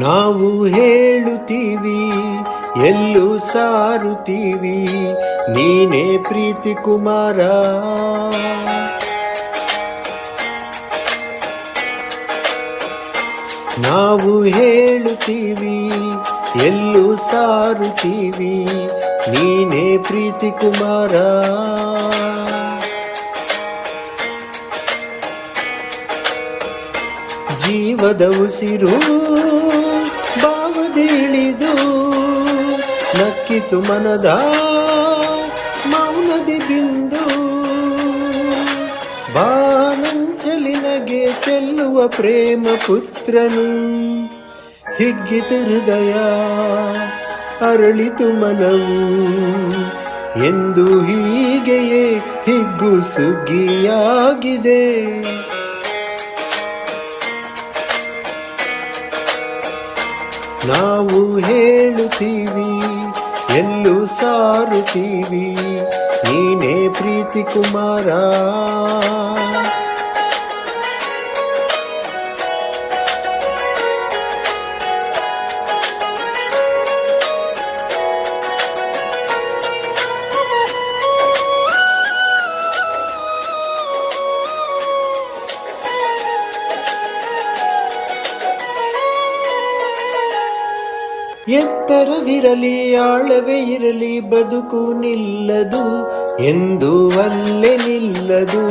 ನಾವು ಹೇಳುತ್ತೀವಿ, ಎಲ್ಲೂ ಸಾರುತ್ತೀವಿ, ನೀನೇ ಪ್ರೀತಿ ಕುಮಾರ. ನಾವು ಹೇಳುತ್ತೀವಿ, ಎಲ್ಲೂ ಸಾರುತ್ತೀವಿ, ನೀನೇ ಪ್ರೀತಿ ಕುಮಾರ. ಜೀವದ ಉಸಿರು ಭಾವದಿಳಿದು ನಕ್ಕಿತು ಮನದ ಮೌನದಿ ಬಿಂದು. ಬಾನಂಚಲಿನಗೆ ಚೆಲ್ಲುವ ಪ್ರೇಮ ಪುತ್ರನು, ಹಿಗ್ಗಿತು ಹೃದಯ ಅರಳಿತು ಮನವು, ಎಂದು ಹೀಗೆಯೇ ಹಿಗ್ಗು ಸುಗ್ಗಿಯಾಗಿದೆ. ನಾವು ಹೇಳುತ್ತೀವಿ, ಎಲ್ಲೂ ಸಾರುತ್ತೀವಿ, ನೀನೇ ಪ್ರೀತಿ ಕುಮಾರ. ಎತ್ತರವಿರಲಿ ಆಳವೇ ಇರಲಿ ಬದುಕು ನಿಲ್ಲದು, ಎಂದು ಅಲ್ಲೇ ನಿಲ್ಲದು.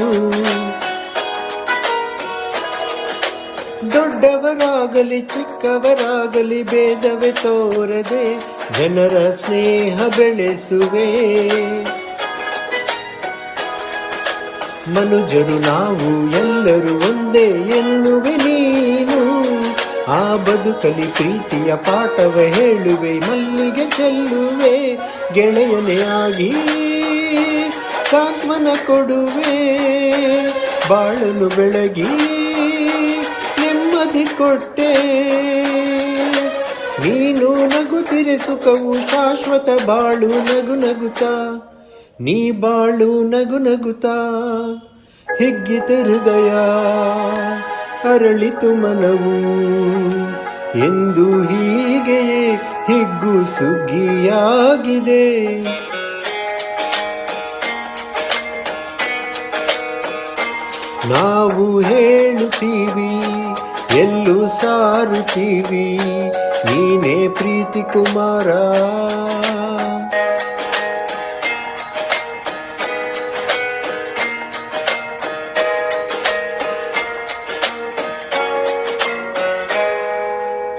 ದೊಡ್ಡವರಾಗಲಿ ಚಿಕ್ಕವರಾಗಲಿ ಭೇದವೇ ತೋರದೆ ಜನರ ಸ್ನೇಹ ಬೆಳೆಸುವೆ. ಮನುಜರು ನಾವು ಎಲ್ಲರೂ ಒಂದೇ ಎನ್ನುವೆ ನೀನು, ಆ ಬದುಕಲಿ ಪ್ರೀತಿಯ ಪಾಠವ ಹೇಳುವೆ. ಮಲ್ಲಿಗೆ ಚೆಲ್ಲುವೆ ಗೆಳೆಯನೇ ಆಗಿ ಸಾಂತ್ವನ ಕೊಡುವೆ, ಬಾಳಲು ಬೆಳಗಿ ನೆಮ್ಮದಿ ಕೊಟ್ಟೆ. ನೀನು ನಗುತ್ತಿರೆ ಸುಖವು ಶಾಶ್ವತ, ಬಾಳು ನಗು ನಗುತ್ತಾ ನೀ ಬಾಳು ನಗು ನಗುತ್ತಾ. ಹಿಗ್ಗಿತ ಹೃದಯ ಅರಳಿತು ಮನವು, ಎಂದು ಹೀಗೆಯೇ ಹಿಗ್ಗು ಸುಗ್ಗಿಯಾಗಿದೆ. ನಾವು ಹೇಳುತ್ತೀವಿ, ಎಲ್ಲೂ ಸಾರುತ್ತೀವಿ, ನೀನೇ ಪ್ರೀತಿ ಕುಮಾರ.